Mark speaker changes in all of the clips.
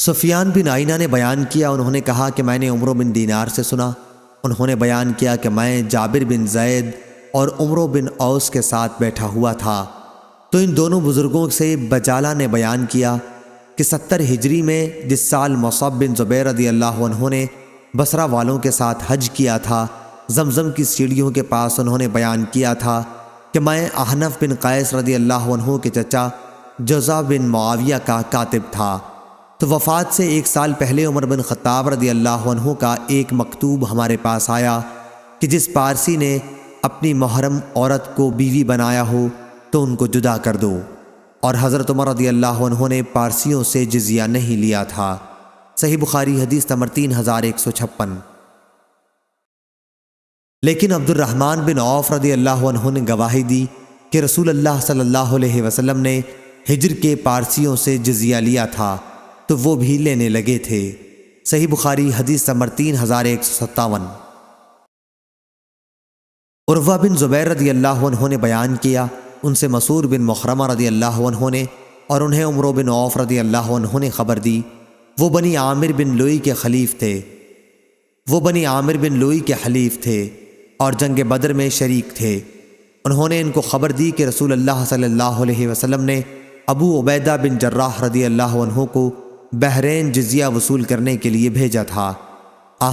Speaker 1: سفیان بن آئینہ نے بیان کیا، انہوں نے کہا کہ میں نے عمرو بن دینار سے سنا، انہوں نے بیان کیا کہ میں جابر بن زید اور عمرو بن اوس کے ساتھ بیٹھا ہوا تھا، تو ان دونوں بزرگوں سے بجالہ نے بیان کیا کہ 70 ہجری میں جس سال مصعب بن زبیر رضی اللہ عنہ نے بصرہ والوں کے ساتھ حج کیا تھا، زمزم کی سیڑھیوں کے پاس انہوں نے بیان کیا تھا کہ میں احنف بن قیس رضی اللہ عنہ کے چچا جزع بن معاویہ کا کاتب تھا، تو وفات سے 1 سال پہلے عمر بن خطاب رضی اللہ عنہ کا ایک مکتوب ہمارے پاس آیا کہ جس پارسی نے اپنی محرم عورت کو بیوی بنایا ہو تو ان کو جدا کر دو، اور حضرت عمر رضی اللہ عنہ نے پارسیوں سے جزیہ نہیں لیا تھا۔ صحیح بخاری حدیث نمبر 3156۔ لیکن عبد الرحمن بن عوف رضی اللہ عنہ نے گواہی دی کہ رسول اللہ صلی اللہ علیہ وسلم نے ہجر کے پارسیوں سے جزیہ لیا تھا تو وہ بھی لینے لگے تھے۔ صحیح بخاری حدیث نمبر 3157۔ عروہ بن زبیر رضی اللہ عنہ نے بیان کیا، ان سے مسعور بن مخرمہ رضی اللہ عنہ نے اور انہیں عمرو بن عوف رضی اللہ عنہ نے خبر دی، وہ بنی عامر بن لوئی کے حلیف تھے اور جنگ بدر میں شریک تھے۔ انہوں نے ان کو خبر دی کہ رسول اللہ صلی اللہ علیہ وسلم نے ابو عبیدہ بن جراح رضی اللہ عنہ کو بحرین جزیہ وصول کرنے کے لیے بھیجا تھا۔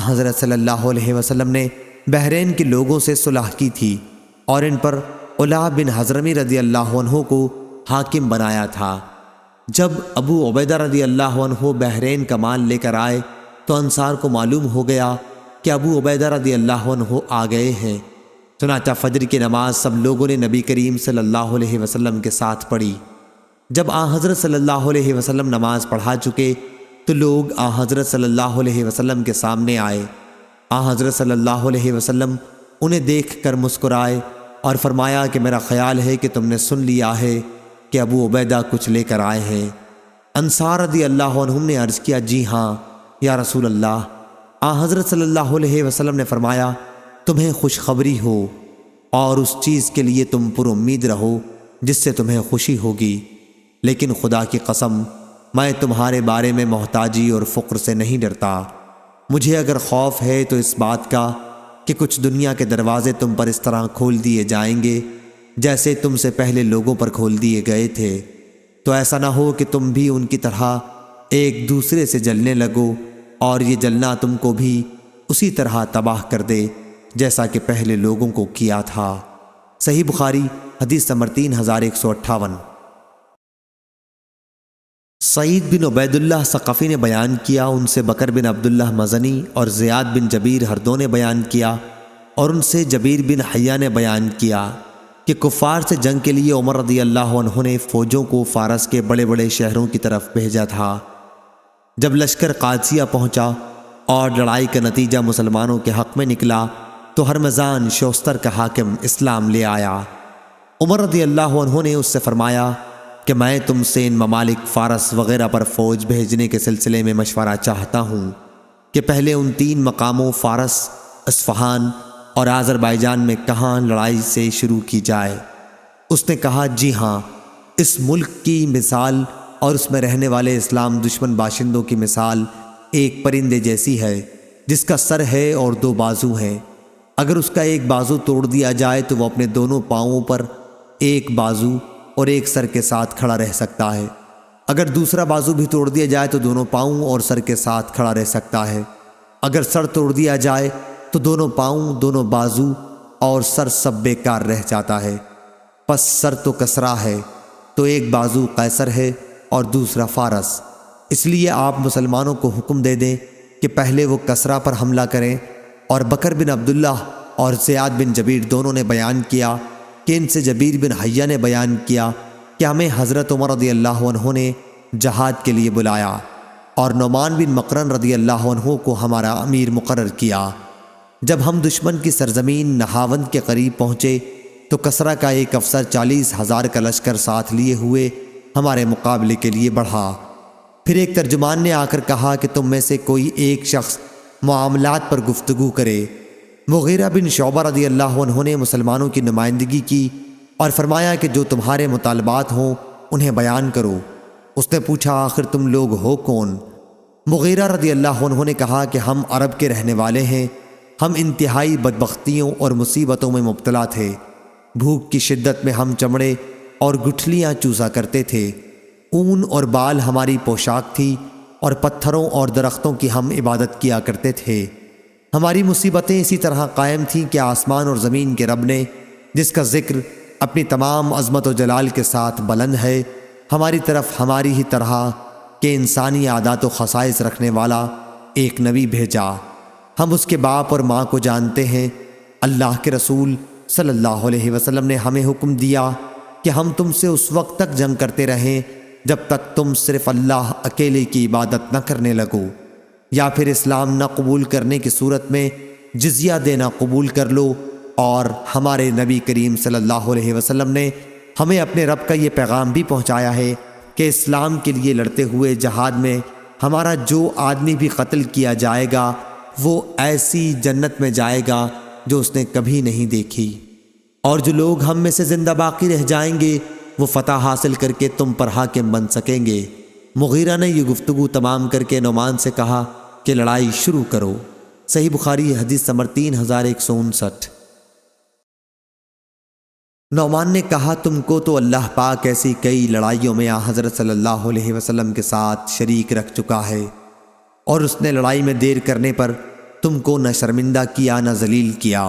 Speaker 1: حضرت صلی اللہ علیہ وسلم نے بحرین کے لوگوں سے صلح کی تھی اور ان پر علا بن حضرمی رضی اللہ عنہ کو حاکم بنایا تھا۔ جب ابو عبیدہ رضی اللہ عنہ بحرین کا مال لے کر آئے تو انصار کو معلوم ہو گیا کہ ابو عبیدہ رضی اللہ عنہ آ گئے ہیں، چنانچہ فجر کی نماز سب لوگوں نے نبی کریم صلی اللہ علیہ وسلم کے ساتھ پڑھی۔ جب حضرت صلی اللہ علیہ وسلم نماز پڑھا چکے تو لوگ حضرت صلی اللہ علیہ وسلم کے سامنے آئے۔ حضرت صلی اللہ علیہ وسلم انہیں دیکھ کر مسکرائے اور فرمایا کہ میرا خیال ہے کہ تم نے سن لیا ہے کہ ابو عبیدہ کچھ لے کر آئے ہیں۔ انصار رضی اللہ عنہم نے عرض کیا، جی ہاں یا رسول اللہ۔ حضرت صلی اللہ علیہ وسلم نے فرمایا، تمہیں خوشخبری ہو اور اس چیز کے لیے تم پر امید رہو جس سے تمہیں خوشی ہوگی، لیکن خدا کی قسم میں تمہارے بارے میں محتاجی اور فقر سے نہیں ڈرتا۔ مجھے اگر خوف ہے تو اس بات کا کہ کچھ دنیا کے دروازے تم پر اس طرح کھول دیے جائیں گے جیسے تم سے پہلے لوگوں پر کھول دیے گئے تھے، تو ایسا نہ ہو کہ تم بھی ان کی طرح ایک دوسرے سے جلنے لگو اور یہ جلنا تم کو بھی اسی طرح تباہ کر دے جیسا کہ پہلے لوگوں کو کیا تھا۔ صحیح بخاری حدیث نمبر 3158۔ سعید بن عبید اللہ ثقفی نے بیان کیا، ان سے بکر بن عبداللہ مزنی اور زیاد بن جبیر ہر دو نے بیان کیا، اور ان سے جبیر بن حیہ نے بیان کیا کہ کفار سے جنگ کے لیے عمر رضی اللہ عنہ نے فوجوں کو فارس کے بڑے بڑے شہروں کی طرف بھیجا تھا۔ جب لشکر قادسیہ پہنچا اور لڑائی کا نتیجہ مسلمانوں کے حق میں نکلا تو ہرمزان شوستر کا حاکم اسلام لے آیا۔ عمر رضی اللہ عنہ نے اس سے فرمایا کہ میں تم سے ان ممالک فارس وغیرہ پر فوج بھیجنے کے سلسلے میں مشورہ چاہتا ہوں کہ پہلے ان 3 مقاموں فارس، اصفہان اور آذربائیجان میں کہاں لڑائی سے شروع کی جائے۔ اس نے کہا، جی ہاں، اس ملک کی مثال اور اس میں رہنے والے اسلام دشمن باشندوں کی مثال ایک پرندے جیسی ہے جس کا سر ہے اور 2 بازو ہیں۔ اگر اس کا ایک بازو توڑ دیا جائے تو وہ اپنے دونوں پاؤں پر ایک بازو اور ایک سر کے ساتھ کھڑا رہ سکتا ہے، اگر دوسرا بازو بھی توڑ دیا جائے تو دونوں پاؤں اور سر کے ساتھ کھڑا رہ سکتا ہے، اگر سر توڑ دیا جائے تو دونوں پاؤں، دونوں بازو اور سر سب بیکار رہ جاتا ہے۔ پس سر تو کسرا ہے تو ایک بازو قیصر ہے اور دوسرا فارس، اس لیے آپ مسلمانوں کو حکم دے دیں کہ پہلے وہ کسرا پر حملہ کریں۔ اور بکر بن عبداللہ اور زیاد بن جبیر دونوں نے بیان کیا کہ ان سے جبیر بن حیہ نے بیان کیا کہ ہمیں حضرت عمر رضی اللہ عنہ نے جہاد کے لیے بلایا اور نعمان بن مقرن رضی اللہ عنہ کو ہمارا امیر مقرر کیا۔ جب ہم دشمن کی سرزمین نہاوند کے قریب پہنچے تو کسرا کا ایک افسر 40,000 کا لشکر ساتھ لیے ہوئے ہمارے مقابلے کے لیے بڑھا۔ پھر ایک ترجمان نے آ کر کہا کہ تم میں سے کوئی ایک شخص معاملات پر گفتگو کرے۔ مغیرہ بن شعبہ رضی اللہ عنہ نے مسلمانوں کی نمائندگی کی اور فرمایا کہ جو تمہارے مطالبات ہوں انہیں بیان کرو۔ اس نے پوچھا، آخر تم لوگ ہو کون؟ مغیرہ رضی اللہ عنہ نے کہا کہ ہم عرب کے رہنے والے ہیں، ہم انتہائی بدبختیوں اور مصیبتوں میں مبتلا تھے۔ بھوک کی شدت میں ہم چمڑے اور گٹھلیاں چوسا کرتے تھے، اون اور بال ہماری پوشاک تھی، اور پتھروں اور درختوں کی ہم عبادت کیا کرتے تھے۔ ہماری مصیبتیں اسی طرح قائم تھیں کہ آسمان اور زمین کے رب نے، جس کا ذکر اپنی تمام عظمت و جلال کے ساتھ بلند ہے، ہماری طرف ہماری ہی طرح کہ انسانی عادات و خصائص رکھنے والا ایک نبی بھیجا۔ ہم اس کے باپ اور ماں کو جانتے ہیں۔ اللہ کے رسول صلی اللہ علیہ وسلم نے ہمیں حکم دیا کہ ہم تم سے اس وقت تک جنگ کرتے رہیں جب تک تم صرف اللہ اکیلے کی عبادت نہ کرنے لگو، یا پھر اسلام نہ قبول کرنے کی صورت میں جزیہ دینا قبول کر لو۔ اور ہمارے نبی کریم صلی اللہ علیہ وسلم نے ہمیں اپنے رب کا یہ پیغام بھی پہنچایا ہے کہ اسلام کے لیے لڑتے ہوئے جہاد میں ہمارا جو آدمی بھی قتل کیا جائے گا وہ ایسی جنت میں جائے گا جو اس نے کبھی نہیں دیکھی، اور جو لوگ ہم میں سے زندہ باقی رہ جائیں گے وہ فتح حاصل کر کے تم پر حاکم بن سکیں گے۔ مغیرہ نے یہ گفتگو تمام کر کے نعمان سے کہا کہ لڑائی شروع کرو۔ صحیح بخاری حدیث نمبر 3159۔ نعمان نے کہا تم کو تو اللہ پاک ایسی کئی لڑائیوں میں حضرت صلی اللہ علیہ وسلم کے ساتھ شریک رکھ چکا ہے، اور اس نے لڑائی میں دیر کرنے پر تم کو نہ شرمندہ کیا نہ ذلیل کیا،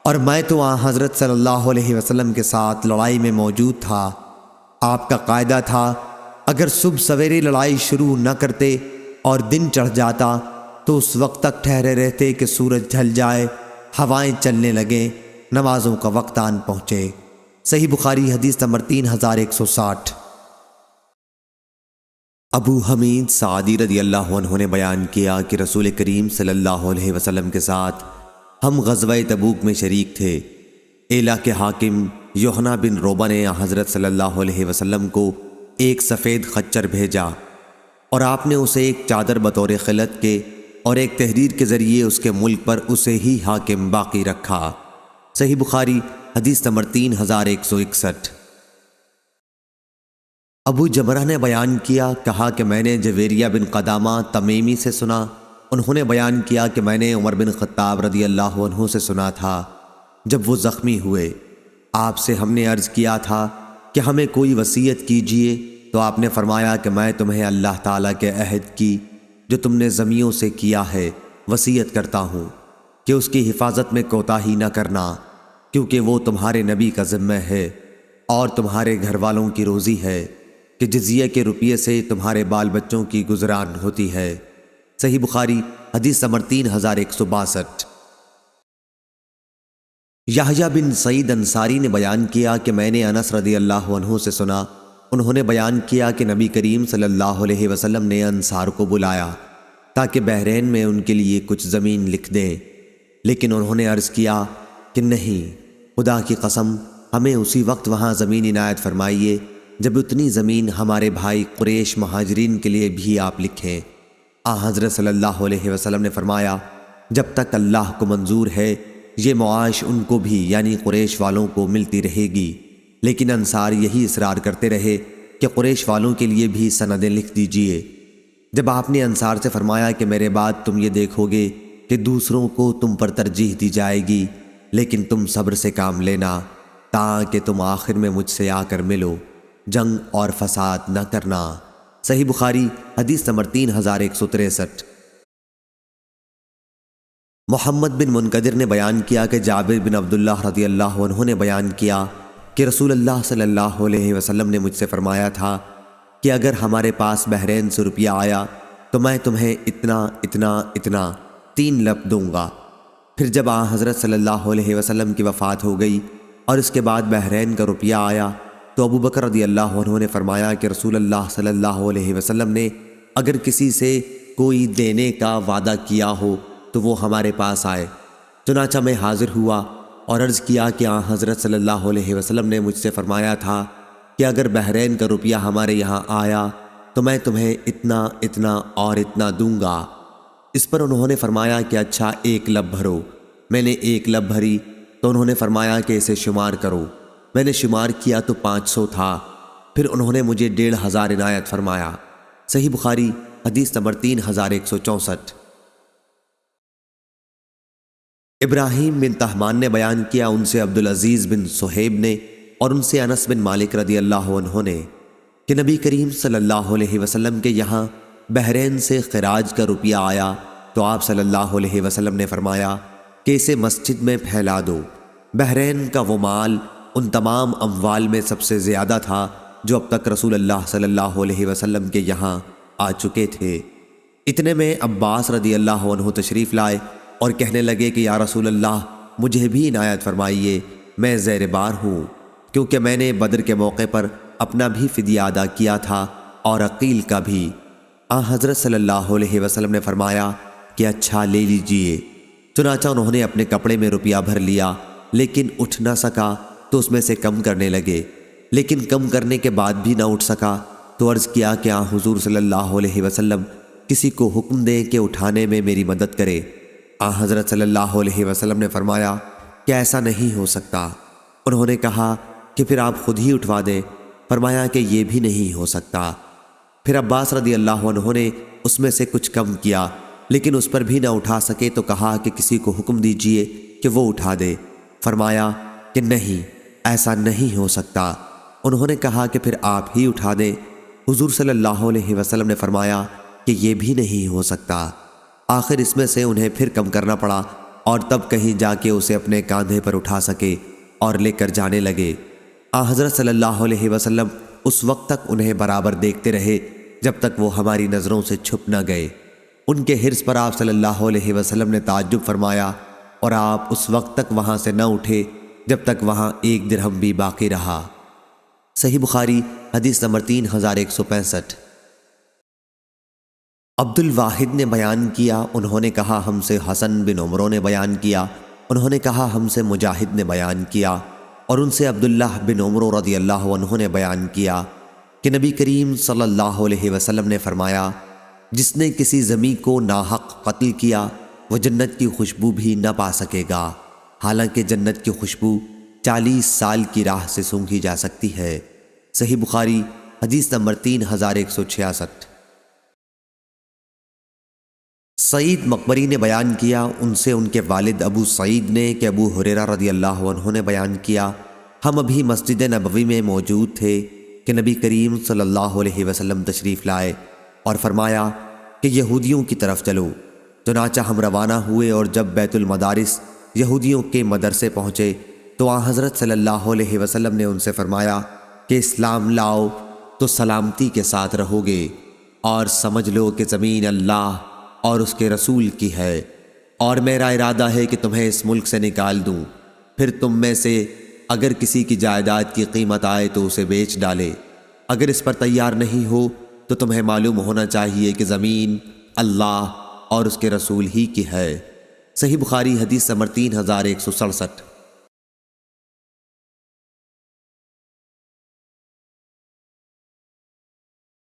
Speaker 1: اور میں تو حضرت صلی اللہ علیہ وسلم کے ساتھ لڑائی میں موجود تھا۔ آپ کا قاعدہ تھا اگر صبح سویرے لڑائی شروع نہ کرتے اور دن چڑھ جاتا تو اس وقت تک ٹھہرے رہتے کہ سورج ڈھل جائے، ہوائیں چلنے لگیں، نمازوں کا وقت آن پہنچے۔ صحیح بخاری حدیث نمبر 3160۔ ابو حمید سعدی رضی اللہ عنہ نے بیان کیا کہ رسول کریم صلی اللہ علیہ وسلم کے ساتھ ہم غزوہ تبوک میں شریک تھے۔ ایلا کے حاکم یوحنا بن روبہ نے حضرت صلی اللہ علیہ وسلم کو ایک سفید خچر بھیجا، اور آپ نے اسے ایک چادر بطور خلعت کے اور ایک تحریر کے ذریعے اس کے ملک پر اسے ہی حاکم باقی رکھا۔ صحیح بخاری حدیث نمبر 3161۔ ابو جمرہ نے بیان کیا، کہا کہ میں نے جویریہ بن قدامہ تمیمی سے سنا، انہوں نے بیان کیا کہ میں نے عمر بن خطاب رضی اللہ عنہ سے سنا تھا جب وہ زخمی ہوئے، آپ سے ہم نے عرض کیا تھا کہ ہمیں کوئی وصیت کیجئے، تو آپ نے فرمایا کہ میں تمہیں اللہ تعالیٰ کے عہد کی جو تم نے زمیوں سے کیا ہے وصیت کرتا ہوں کہ اس کی حفاظت میں کوتاہی نہ کرنا، کیونکہ وہ تمہارے نبی کا ذمہ ہے اور تمہارے گھر والوں کی روزی ہے کہ جزیہ کے روپیے سے تمہارے بال بچوں کی گزران ہوتی ہے۔ صحیح بخاری حدیث نمبر 3162۔ یحییٰ بن سعید انصاری نے بیان کیا کہ میں نے انس رضی اللہ عنہ سے سنا، انہوں نے بیان کیا کہ نبی کریم صلی اللہ علیہ وسلم نے انصار کو بلایا تاکہ بحرین میں ان کے لیے کچھ زمین لکھ دیں، لیکن انہوں نے عرض کیا کہ نہیں، خدا کی قسم ہمیں اسی وقت وہاں زمین عنایت فرمائیے جب اتنی زمین ہمارے بھائی قریش مہاجرین کے لیے بھی آپ لکھیں۔ حضرت صلی اللہ علیہ وسلم نے فرمایا جب تک اللہ کو منظور ہے یہ معاش ان کو بھی یعنی قریش والوں کو ملتی رہے گی، لیکن انصار یہی اصرار کرتے رہے کہ قریش والوں کے لیے بھی سندیں لکھ دیجئے۔ جب آپ نے انصار سے فرمایا کہ میرے بعد تم یہ دیکھو گے کہ دوسروں کو تم پر ترجیح دی جائے گی، لیکن تم صبر سے کام لینا تاکہ تم آخر میں مجھ سے آ کر ملو، جنگ اور فساد نہ کرنا۔ صحیح بخاری حدیث نمبر 3163۔ محمد بن منقدر نے بیان کیا کہ جابر بن عبداللہ رضی اللہ عنہ نے بیان کیا کہ رسول اللہ صلی اللہ علیہ وسلم نے مجھ سے فرمایا تھا کہ اگر ہمارے پاس بحرین سے روپیہ آیا تو میں تمہیں اتنا اتنا اتنا 3 لب دوں گا۔ پھر جب حضرت صلی اللہ علیہ وسلم کی وفات ہو گئی اور اس کے بعد بحرین کا روپیہ آیا تو ابو بکر رضی اللہ عنہ نے فرمایا کہ رسول اللہ صلی اللہ علیہ وسلم نے اگر کسی سے کوئی دینے کا وعدہ کیا ہو تو وہ ہمارے پاس آئے۔ چنانچہ میں حاضر ہوا اور عرض کیا کہ حضرت صلی اللہ علیہ وسلم نے مجھ سے فرمایا تھا کہ اگر بحرین کا روپیہ ہمارے یہاں آیا تو میں تمہیں اتنا اتنا اور اتنا دوں گا۔ اس پر انہوں نے فرمایا کہ اچھا 1 لب بھرو۔ میں نے 1 لب بھری تو انہوں نے فرمایا کہ اسے شمار کرو۔ میں نے شمار کیا تو 500 تھا۔ پھر انہوں نے مجھے 1500 عنایت فرمایا۔ صحیح بخاری حدیث نمبر 3164۔ ابراہیم بن طہمان نے بیان کیا، ان سے عبدالعزیز بن صہیب نے اور ان سے انس بن مالک رضی اللہ عنہ نے کہ نبی کریم صلی اللہ علیہ وسلم کے یہاں بحرین سے خراج کا روپیہ آیا تو آپ صلی اللہ علیہ وسلم نے فرمایا کہ اسے مسجد میں پھیلا دو۔ بحرین کا وہ مال ان تمام اموال میں سب سے زیادہ تھا جو اب تک رسول اللہ صلی اللہ علیہ وسلم کے یہاں آ چکے تھے۔ اتنے میں عباس رضی اللہ عنہ تشریف لائے اور کہنے لگے کہ یا رسول اللہ، مجھے بھی عنایت فرمائیے، میں زیر بار ہوں، کیونکہ میں نے بدر کے موقع پر اپنا بھی فدیہ ادا کیا تھا اور عقیل کا بھی۔ حضرت صلی اللہ علیہ وسلم نے فرمایا کہ اچھا لے لیجئے۔ چنانچہ انہوں نے اپنے کپڑے میں روپیہ بھر لیا، لیکن اٹھ نہ سکا تو اس میں سے کم کرنے لگے، لیکن کم کرنے کے بعد بھی نہ اٹھ سکا تو عرض کیا کہ حضور صلی اللہ علیہ وسلم کسی کو حکم دیں کہ اٹھانے میں میری مدد کرے۔ حضرت صلی اللہ علیہ وسلم نے فرمایا کہ ایسا نہیں ہو سکتا۔ انہوں نے کہا کہ پھر آپ خود ہی اٹھوا دیں۔ فرمایا کہ یہ بھی نہیں ہو سکتا۔ پھر عباس رضی اللہ عنہ نے اس میں سے کچھ کم کیا، لیکن اس پر بھی نہ اٹھا سکے تو کہا کہ کسی کو حکم دیجئے کہ وہ اٹھا دے۔ فرمایا کہ نہیں، ایسا نہیں ہو سکتا۔ انہوں نے کہا کہ پھر آپ ہی اٹھا دیں۔ حضور صلی اللہ علیہ وسلم نے فرمایا کہ یہ بھی نہیں ہو سکتا۔ آخر اس میں سے انہیں پھر کم کرنا پڑا اور تب کہیں جا کے اسے اپنے کاندھے پر اٹھا سکے اور لے کر جانے لگے۔ حضرت صلی اللہ علیہ وسلم اس وقت تک انہیں برابر دیکھتے رہے جب تک وہ ہماری نظروں سے چھپ نہ گئے۔ ان کے حرص پر آپ صلی اللہ علیہ وسلم نے تعجب فرمایا اور آپ اس وقت تک وہاں سے نہ اٹھے جب تک وہاں 1 درہم بھی باقی رہا۔ صحیح بخاری حدیث نمبر 3165۔ عبد الواحد نے بیان کیا، انہوں نے کہا ہم سے حسن بن عمرو نے بیان کیا، انہوں نے کہا ہم سے مجاہد نے بیان کیا اور ان سے عبداللہ بن عمرو رضی اللہ عنہ نے بیان کیا کہ نبی کریم صلی اللہ علیہ وسلم نے فرمایا، جس نے کسی زمین کو ناحق قتل کیا وہ جنت کی خوشبو بھی نہ پا سکے گا، حالانکہ جنت کی خوشبو 40 سال کی راہ سے سونگھی جا سکتی ہے۔ صحیح بخاری حدیث نمبر 3166۔ سعید مقبری نے بیان کیا، ان سے ان کے والد ابو سعید نے کہ ابو ہریرہ رضی اللہ عنہ نے بیان کیا، ہم ابھی مسجد نبوی میں موجود تھے کہ نبی کریم صلی اللہ علیہ وسلم تشریف لائے اور فرمایا کہ یہودیوں کی طرف چلو۔ چنانچہ ہم روانہ ہوئے اور جب بیت المدارس یہودیوں کے مدرسے پہنچے تو حضرت صلی اللہ علیہ وسلم نے ان سے فرمایا کہ اسلام لاؤ تو سلامتی کے ساتھ رہو گے، اور سمجھ لو کہ زمین اللہ اور اس کے رسول کی ہے، اور میرا ارادہ ہے کہ تمہیں اس ملک سے نکال دوں، پھر تم میں سے اگر کسی کی جائیداد کی قیمت آئے تو اسے بیچ ڈالے، اگر اس پر تیار نہیں ہو تو تمہیں معلوم ہونا چاہیے کہ زمین اللہ اور اس کے رسول ہی کی ہے۔ صحیح بخاری حدیث نمبر 3167۔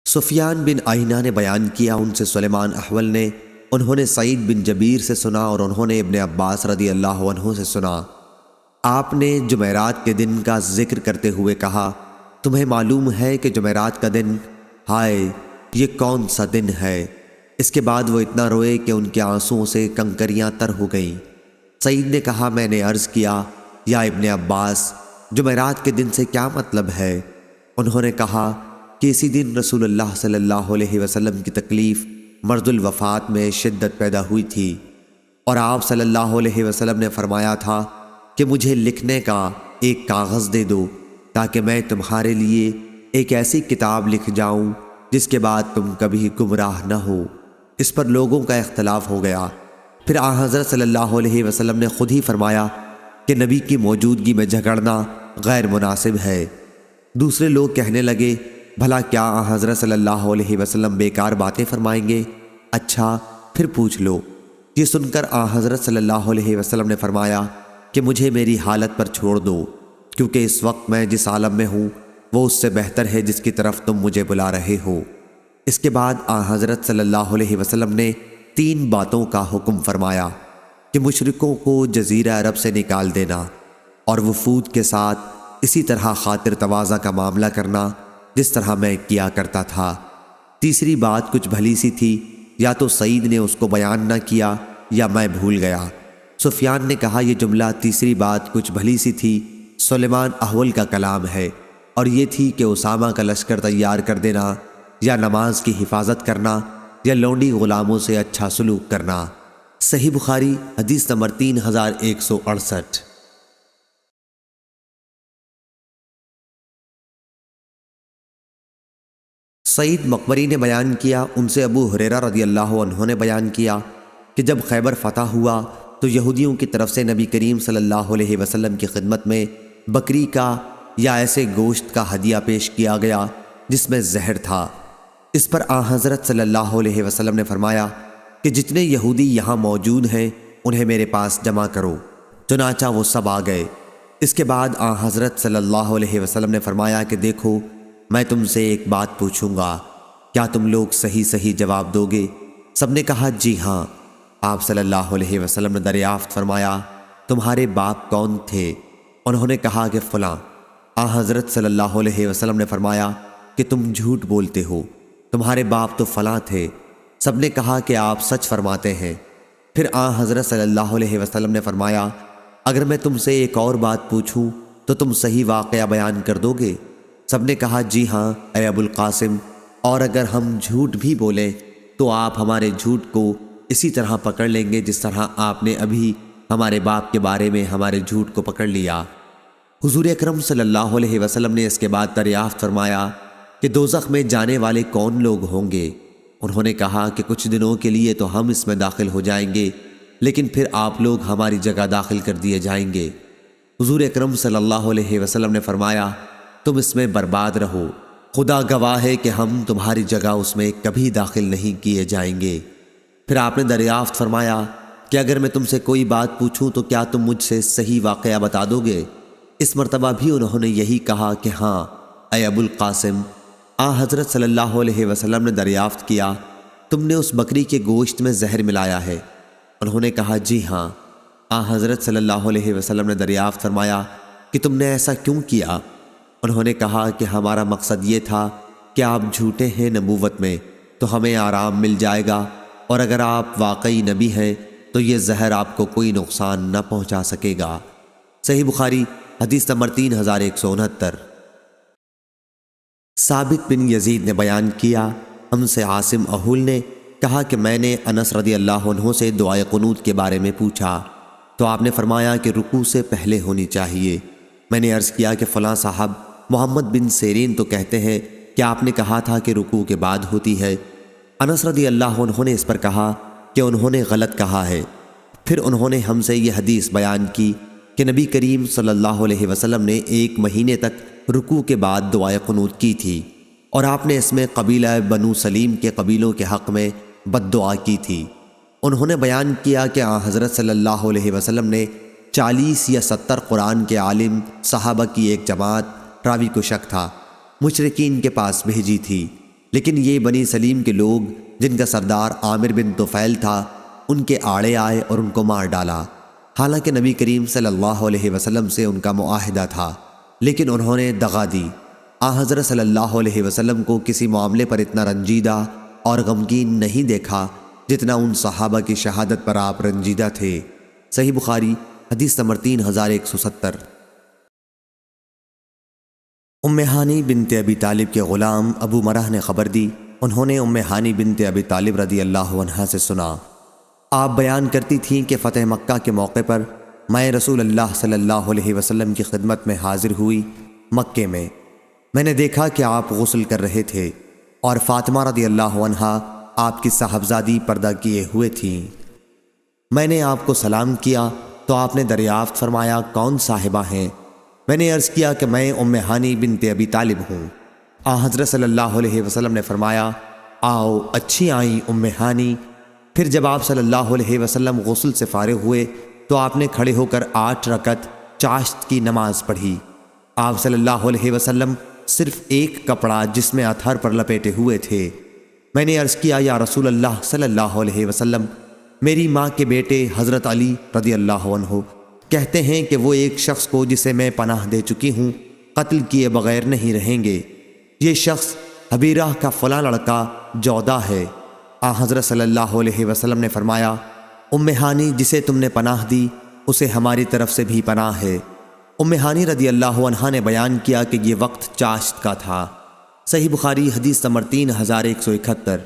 Speaker 1: سفیان بن عیینہ نے بیان کیا، ان سے سلیمان احول نے، انہوں نے سعید بن جبیر سے سنا اور انہوں نے ابن عباس رضی اللہ عنہ سے سنا، آپ نے جمعرات کے دن کا ذکر کرتے ہوئے کہا، تمہیں معلوم ہے کہ جمعرات کا دن، ہائے یہ کون سا دن ہے؟ اس کے بعد وہ اتنا روئے کہ ان کے آنسوؤں سے کنکریاں تر ہو گئیں۔ سعید نے کہا، میں نے عرض کیا، یا ابن عباس، جمعرات کے دن سے کیا مطلب ہے؟ انہوں نے کہا کہ اسی دن رسول اللہ صلی اللہ علیہ وسلم کی تکلیف مرض الوفات میں شدت پیدا ہوئی تھی، اور آپ صلی اللہ علیہ وسلم نے فرمایا تھا کہ مجھے لکھنے کا ایک کاغذ دے دو تاکہ میں تمہارے لیے ایک ایسی کتاب لکھ جاؤں جس کے بعد تم کبھی گمراہ نہ ہو۔ اس پر لوگوں کا اختلاف ہو گیا۔ پھر حضرت صلی اللہ علیہ وسلم نے خود ہی فرمایا کہ نبی کی موجودگی میں جھگڑنا غیر مناسب ہے۔ دوسرے لوگ کہنے لگے، بھلا کیا حضرت صلی اللہ علیہ وسلم بیکار باتیں فرمائیں گے؟ اچھا پھر پوچھ لو۔ یہ سن کر حضرت صلی اللہ علیہ وسلم نے فرمایا کہ مجھے میری حالت پر چھوڑ دو، کیونکہ اس وقت میں جس عالم میں ہوں وہ اس سے بہتر ہے جس کی طرف تم مجھے بلا رہے ہو۔ اس کے بعد حضرت صلی اللہ علیہ وسلم نے 3 باتوں کا حکم فرمایا کہ مشرکوں کو جزیرہ عرب سے نکال دینا، اور وفود کے ساتھ اسی طرح خاطر تواضع کا معاملہ کرنا جس طرح میں کیا کرتا تھا۔ تیسری بات کچھ بھلی سی تھی، یا تو سعید نے اس کو بیان نہ کیا یا میں بھول گیا۔ سفیان نے کہا یہ جملہ تیسری بات کچھ بھلی سی تھی سلیمان احول کا کلام ہے، اور یہ تھی کہ اسامہ کا لشکر تیار کر دینا، یا نماز کی حفاظت کرنا، یا لونڈی غلاموں سے اچھا سلوک کرنا۔ صحیح بخاری حدیث نمبر 3168۔ سعید مقبری نے بیان کیا، ان سے ابو ہریرہ رضی اللہ عنہ نے بیان کیا کہ جب خیبر فتح ہوا تو یہودیوں کی طرف سے نبی کریم صلی اللہ علیہ وسلم کی خدمت میں بکری کا یا ایسے گوشت کا ہدیہ پیش کیا گیا جس میں زہر تھا۔ اس پر آن حضرت صلی اللہ علیہ وسلم نے فرمایا کہ جتنے یہودی یہاں موجود ہیں انہیں میرے پاس جمع کرو۔ چنانچہ وہ سب آ گئے۔ اس کے بعد آن حضرت صلی اللہ علیہ وسلم نے فرمایا کہ دیکھو میں تم سے ایک بات پوچھوں گا، کیا تم لوگ صحیح جواب دو گے؟ سب نے کہا جی ہاں۔ آپ صلی اللہ علیہ وسلم نے دریافت فرمایا تمہارے باپ کون تھے؟ انہوں نے کہا کہ فلاں۔ آن حضرت صلی اللہ علیہ وسلم نے فرمایا کہ تم جھوٹ بولتے ہو، تمہارے باپ تو فلاں تھے۔ سب نے کہا کہ آپ سچ فرماتے ہیں۔ پھر آن حضرت صلی اللہ علیہ وسلم نے فرمایا اگر میں تم سے ایک اور بات پوچھوں تو تم صحیح واقعہ بیان کر دو گے؟ سب نے کہا جی ہاں اے ابو القاسم، اور اگر ہم جھوٹ بھی بولیں تو آپ ہمارے جھوٹ کو اسی طرح پکڑ لیں گے جس طرح آپ نے ابھی ہمارے باپ کے بارے میں ہمارے جھوٹ کو پکڑ لیا۔ حضور اکرم صلی اللہ علیہ وسلم نے اس کے بعد دریافت فرمایا کہ دوزخ میں جانے والے کون لوگ ہوں گے؟ انہوں نے کہا کہ کچھ دنوں کے لیے تو ہم اس میں داخل ہو جائیں گے، لیکن پھر آپ لوگ ہماری جگہ داخل کر دیے جائیں گے۔ حضور اکرم صلی اللہ علیہ وسلم نے فرمایا تم اس میں برباد رہو، خدا گواہ ہے کہ ہم تمہاری جگہ اس میں کبھی داخل نہیں کیے جائیں گے۔ پھر آپ نے دریافت فرمایا کہ اگر میں تم سے کوئی بات پوچھوں تو کیا تم مجھ سے صحیح واقعہ بتا دو گے؟ اس مرتبہ بھی انہوں نے یہی کہا کہ ہاں اے ابو القاسم۔ حضرت صلی اللہ علیہ وسلم نے دریافت کیا تم نے اس بکری کے گوشت میں زہر ملایا ہے؟ انہوں نے کہا جی ہاں۔ حضرت صلی اللہ علیہ وسلم نے دریافت فرمایا کہ تم نے ایسا کیوں کیا؟ انہوں نے کہا کہ ہمارا مقصد یہ تھا کہ آپ جھوٹے ہیں نبوت میں تو ہمیں آرام مل جائے گا، اور اگر آپ واقعی نبی ہیں تو یہ زہر آپ کو کوئی نقصان نہ پہنچا سکے گا۔ صحیح بخاری حدیث نمبر 3169۔ ثابت بن یزید نے بیان کیا ہم سے عاصم احول نے کہا کہ میں نے انس رضی اللہ عنہ سے دعائے قنوت کے بارے میں پوچھا تو آپ نے فرمایا کہ رکوع سے پہلے ہونی چاہیے۔ میں نے عرض کیا کہ فلاں صاحب محمد بن سیرین تو کہتے ہیں کہ آپ نے کہا تھا کہ رکوع کے بعد ہوتی ہے۔ انس رضی اللہ عنہ نے اس پر کہا کہ انہوں نے غلط کہا ہے۔ پھر انہوں نے ہم سے یہ حدیث بیان کی کہ نبی کریم صلی اللہ علیہ وسلم نے 1 مہینے تک رکوع کے بعد دعائے قنوت کی تھی، اور آپ نے اس میں قبیلہ بنو سلیم کے قبیلوں کے حق میں بد دعا کی تھی۔ انہوں نے بیان کیا کہ حضرت صلی اللہ علیہ وسلم نے 40 یا 70 قرآن کے عالم صحابہ کی ایک جماعت، راوی کو شک تھا، مشرکین کے پاس بھیجی تھی، لیکن یہ بنی سلیم کے لوگ جن کا سردار عامر بن طفیل تھا ان کے آڑے آئے اور ان کو مار ڈالا، حالانکہ نبی کریم صلی اللہ علیہ وسلم سے ان کا معاہدہ تھا، لیکن انہوں نے دغا دی۔ حضرت صلی اللہ علیہ وسلم کو کسی معاملے پر اتنا رنجیدہ اور غمگین نہیں دیکھا جتنا ان صحابہ کی شہادت پر آپ رنجیدہ تھے۔ صحیح بخاری حدیث نمبر 3170۔ ام ہانی بنت ابی طالب کے غلام ابو مرہ نے خبر دی، انہوں نے ام ہانی بنت ابی طالب رضی اللہ عنہا سے سنا، آپ بیان کرتی تھیں کہ فتح مکہ کے موقع پر میں رسول اللہ صلی اللہ علیہ وسلم کی خدمت میں حاضر ہوئی مکے میں۔ میں نے دیکھا کہ آپ غسل کر رہے تھے اور فاطمہ رضی اللہ عنہا آپ کی صاحبزادی پردہ کیے ہوئے تھیں۔ میں نے آپ کو سلام کیا تو آپ نے دریافت فرمایا کون صاحبہ ہیں؟ میں نے عرض کیا کہ میں ام ہانی بنت ابی طالب ہوں۔ حضرت صلی اللہ علیہ وسلم نے فرمایا آؤ، اچھی آئیں ام ہانی۔ پھر جب آپ صلی اللہ علیہ وسلم غسل سے فارغ ہوئے تو آپ نے کھڑے ہو کر 8 رکعت چاشت کی نماز پڑھی۔ آپ صلی اللہ علیہ وسلم صرف ایک کپڑا جس میں اطہر پر لپیٹے ہوئے تھے۔ میں نے عرض کیا یا رسول اللہ صلی اللہ علیہ وسلم، میری ماں کے بیٹے حضرت علی رضی اللہ عنہ کہتے ہیں کہ وہ ایک شخص کو جسے میں پناہ دے چکی ہوں قتل کیے بغیر نہیں رہیں گے۔ یہ شخص حبیرہ کا فلاں لڑکا 14 ہے۔ حضرت صلی اللہ علیہ وسلم نے فرمایا، ام ہانی جسے تم نے پناہ دی اسے ہماری طرف سے بھی پناہ ہے۔ ام ہانی رضی اللہ عنہا نے بیان کیا کہ یہ وقت چاشت کا تھا۔ صحیح بخاری حدیث نمبر 3171۔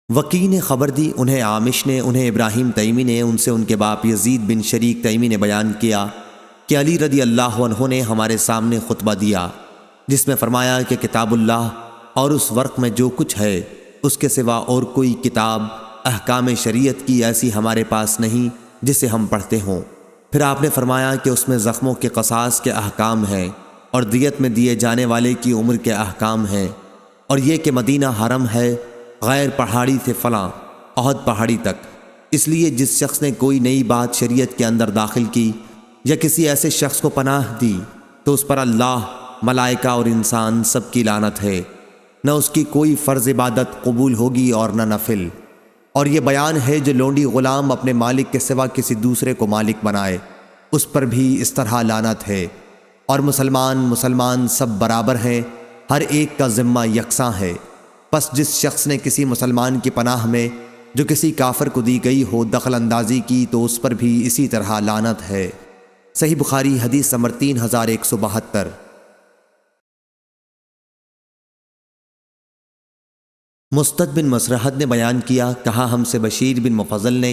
Speaker 1: وکی نے خبر دی، انہیں عامش نے، انہیں ابراہیم تیمی نے، ان سے ان کے باپ یزید بن شریک تیمی نے بیان کیا کہ علی رضی اللہ عنہ نے ہمارے سامنے خطبہ دیا جس میں فرمایا کہ کتاب اللہ اور اس ورق میں جو کچھ ہے اس کے سوا اور کوئی کتاب احکام شریعت کی ایسی ہمارے پاس نہیں جسے ہم پڑھتے ہوں۔ پھر آپ نے فرمایا کہ اس میں زخموں کے قصاص کے احکام ہیں اور دیت میں دیے جانے والے کی عمر کے احکام ہیں، اور یہ کہ مدینہ حرم ہے غیر پہاڑی سے فلاں احد پہاڑی تک، اس لیے جس شخص نے کوئی نئی بات شریعت کے اندر داخل کی یا کسی ایسے شخص کو پناہ دی تو اس پر اللہ، ملائکہ اور انسان سب کی لعنت ہے، نہ اس کی کوئی فرض عبادت قبول ہوگی اور نہ نفل۔ اور یہ بیان ہے جو لونڈی غلام اپنے مالک کے سوا کسی دوسرے کو مالک بنائے اس پر بھی اس طرح لعنت ہے۔ اور مسلمان سب برابر ہیں، ہر ایک کا ذمہ یکساں ہے، پس جس شخص نے کسی مسلمان کی پناہ میں جو کسی کافر کو دی گئی ہو دخل اندازی کی تو اس پر بھی اسی طرح لعنت ہے۔ صحیح بخاری حدیث نمبر 3172۔ مستد بن مسرحد نے بیان کیا، کہا ہم سے بشیر بن مفضل نے،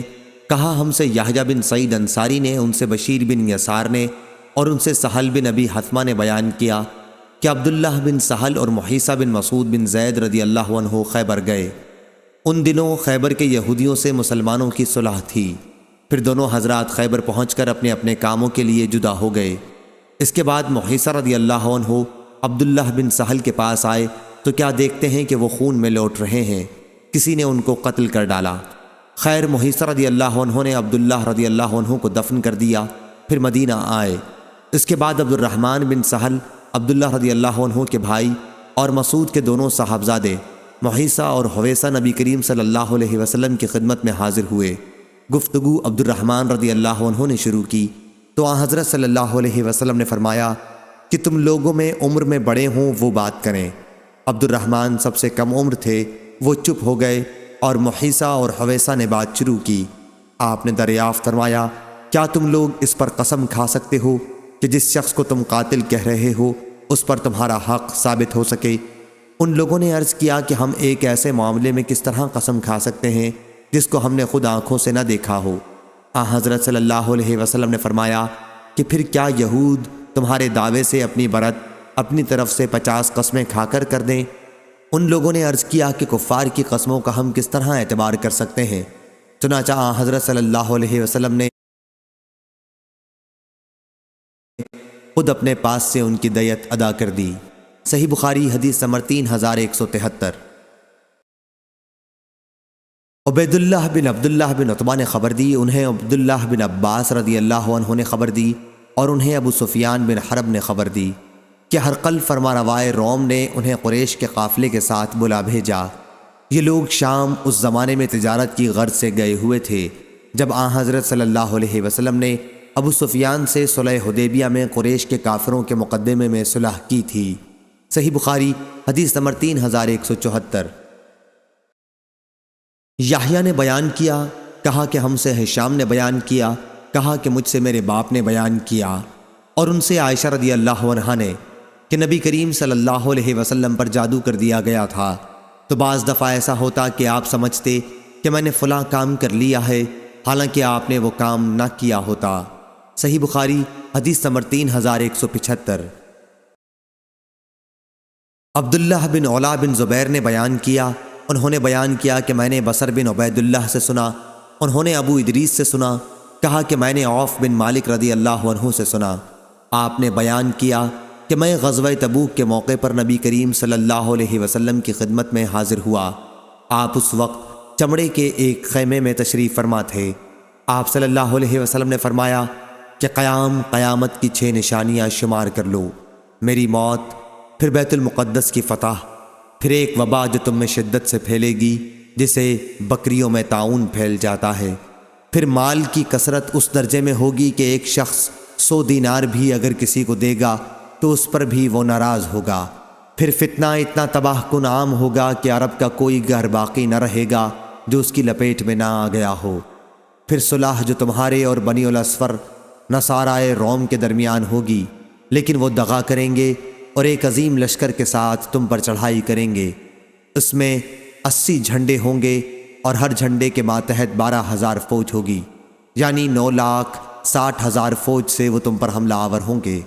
Speaker 1: کہا ہم سے یحییٰ بن سعید انصاری نے، ان سے بشیر بن یسار نے اور ان سے سہل بن ابی حتمہ نے بیان کیا کہ عبداللہ بن سہل اور محیصہ بن مسعود بن زید رضی اللہ عنہ خیبر گئے۔ ان دنوں خیبر کے یہودیوں سے مسلمانوں کی صلح تھی۔ پھر دونوں حضرات خیبر پہنچ کر اپنے اپنے کاموں کے لیے جدا ہو گئے۔ اس کے بعد محیصہ رضی اللہ عنہ عبداللہ بن سہل کے پاس آئے تو کیا دیکھتے ہیں کہ وہ خون میں لوٹ رہے ہیں، کسی نے ان کو قتل کر ڈالا۔ خیر محیصہ رضی اللہ عنہ نے عبداللہ رضی اللہ عنہ کو دفن کر دیا، پھر مدینہ آئے۔ اس کے بعد عبد الرحمن بن سہل عبداللہ رضی اللہ عنہ کے بھائی اور مسعود کے دونوں صاحبزادے محیصہ اور حویصہ نبی کریم صلی اللہ علیہ وسلم کی خدمت میں حاضر ہوئے۔ گفتگو عبد الرحمن رضی اللہ عنہ نے شروع کی تو آن حضرت صلی اللہ علیہ وسلم نے فرمایا کہ تم لوگوں میں عمر میں بڑے ہوں وہ بات کریں۔ عبد الرحمن سب سے کم عمر تھے، وہ چپ ہو گئے اور محیصہ اور حویصہ نے بات شروع کی۔ آپ نے دریافت فرمایا، کیا تم لوگ اس پر قسم کھا سکتے ہو کہ جس شخص کو تم قاتل کہہ رہے ہو اس پر تمہارا حق ثابت ہو سکے؟ ان لوگوں نے عرض کیا کہ ہم ایک ایسے معاملے میں کس طرح قسم کھا سکتے ہیں جس کو ہم نے خود آنکھوں سے نہ دیکھا ہو۔ حضرت صلی اللہ علیہ وسلم نے فرمایا کہ پھر کیا یہود تمہارے دعوے سے اپنی برت اپنی طرف سے 50 قسمیں کھا کر دیں؟ ان لوگوں نے عرض کیا کہ کفار کی قسموں کا ہم کس طرح اعتبار کر سکتے ہیں؟ چنانچہ حضرت صلی اللہ علیہ وسلم نے خود اپنے پاس سے ان کی دیت ادا کر دی۔ صحیح بخاری حدیث نمبر 3173۔ عبیداللہ بن عبداللہ بن عتبہ نے خبر دی، انہیں عبداللہ بن عباس رضی اللہ عنہ نے خبر دی اور انہیں ابو سفیان بن حرب نے خبر دی کہ ہرقل فرمانروائے روم نے انہیں قریش کے قافلے کے ساتھ بلا بھیجا۔ یہ لوگ شام اس زمانے میں تجارت کی غرض سے گئے ہوئے تھے جب آن حضرت صلی اللہ علیہ وسلم نے ابو سفیان سے صلح حدیبیہ میں قریش کے کافروں کے مقدمے میں صلح کی تھی۔ صحیح بخاری حدیث نمبر 3174۔ یحییٰ نے بیان کیا، کہا کہ ہم سے ہشام نے بیان کیا، کہا کہ مجھ سے میرے باپ نے بیان کیا، اور ان سے عائشہ رضی اللہ عنہا نے کہ نبی کریم صلی اللہ علیہ وسلم پر جادو کر دیا گیا تھا، تو بعض دفعہ ایسا ہوتا کہ آپ سمجھتے کہ میں نے فلاں کام کر لیا ہے حالانکہ آپ نے وہ کام نہ کیا ہوتا۔ صحیح بخاری حدیث نمبر 3175۔ عبداللہ بن علا بن زبیر نے بیان کیا، انہوں نے بیان کیا کہ میں نے بصر بن عبید اللہ سے سنا، انہوں نے ابو ادریس سے سنا، کہا کہ میں نے عوف بن مالک رضی اللہ عنہ سے سنا۔ آپ نے بیان کیا کہ میں غزوہ تبوک کے موقع پر نبی کریم صلی اللہ علیہ وسلم کی خدمت میں حاضر ہوا۔ آپ اس وقت چمڑے کے ایک خیمے میں تشریف فرما تھے۔ آپ صلی اللہ علیہ وسلم نے فرمایا کہ قیامت کی 6 نشانیاں شمار کر لو، میری موت، پھر بیت المقدس کی فتح، پھر ایک وبا جو تم میں شدت سے پھیلے گی جسے بکریوں میں طاعون پھیل جاتا ہے، پھر مال کی کثرت اس درجے میں ہوگی کہ ایک شخص 100 دینار بھی اگر کسی کو دے گا تو اس پر بھی وہ ناراض ہوگا، پھر فتنہ اتنا تباہ کن عام ہوگا کہ عرب کا کوئی گھر باقی نہ رہے گا جو اس کی لپیٹ میں نہ آ گیا ہو۔ پھر صلح جو تمہارے اور بنی الاصفر نصارائے روم کے درمیان ہوگی، لیکن وہ دغا کریں گے اور ایک عظیم لشکر کے ساتھ تم پر چڑھائی کریں گے۔ اس میں 80 جھنڈے ہوں گے اور ہر جھنڈے کے ماتحت 12,000 فوج ہوگی، یعنی 9,60,000 فوج سے وہ تم پر حملہ آور ہوں گے۔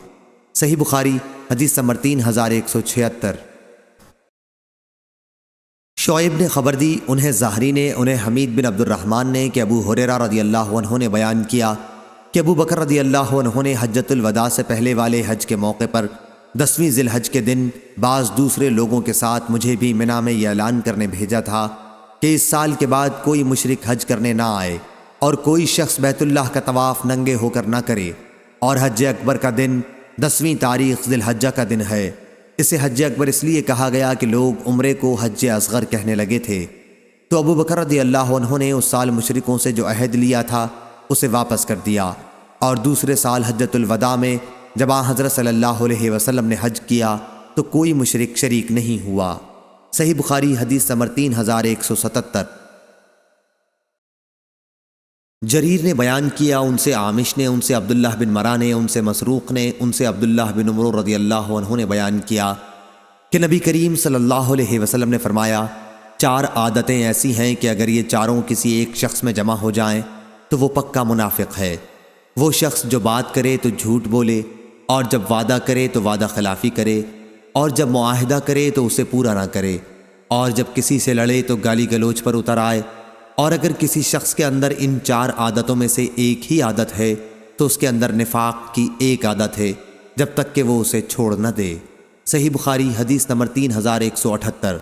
Speaker 1: صحیح بخاری حدیث نمبر 3176۔ شعیب نے خبر دی، انہیں زہری نے، انہیں حمید بن عبد الرحمن نے کہ ابو ہریرہ رضی اللہ عنہ نے بیان کیا کہ ابو بکر رضی اللہ عنہ نے حجۃ الوداع سے پہلے والے حج کے موقع پر 10ویں ذی الحج کے دن بعض دوسرے لوگوں کے ساتھ مجھے بھی منی میں یہ اعلان کرنے بھیجا تھا کہ اس سال کے بعد کوئی مشرک حج کرنے نہ آئے اور کوئی شخص بیت اللہ کا طواف ننگے ہو کر نہ کرے، اور حج اکبر کا دن 10ویں تاریخ ذی الحجہ کا دن ہے۔ اسے حج اکبر اس لیے کہا گیا کہ لوگ عمرے کو حج اصغر کہنے لگے تھے۔ تو ابو بکر رضی اللہ عنہ نے اس سال مشرکوں سے جو عہد لیا تھا اسے واپس کر دیا، اور دوسرے سال حجۃ الوداع میں جب حضرت صلی اللہ علیہ وسلم نے حج کیا تو کوئی مشرک شریک نہیں ہوا۔ صحیح بخاری حدیث نمبر 3177۔ جریر نے بیان کیا، ان سے عامش نے، ان سے عبداللہ بن مرہ نے، ان سے مسروق نے، ان سے عبداللہ بن عمر رضی اللہ عنہ نے بیان کیا کہ نبی کریم صلی اللہ علیہ وسلم نے فرمایا، 4 عادتیں ایسی ہیں کہ اگر یہ چاروں کسی ایک شخص میں جمع ہو جائیں تو وہ پکا منافق ہے۔ وہ شخص جو بات کرے تو جھوٹ بولے، اور جب وعدہ کرے تو وعدہ خلافی کرے، اور جب معاہدہ کرے تو اسے پورا نہ کرے، اور جب کسی سے لڑے تو گالی گلوچ پر اتر آئے، اور اگر کسی شخص کے اندر ان 4 عادتوں میں سے ایک ہی عادت ہے تو اس کے اندر نفاق کی ایک عادت ہے جب تک کہ وہ اسے چھوڑ نہ دے۔ صحیح بخاری حدیث نمبر 3178۔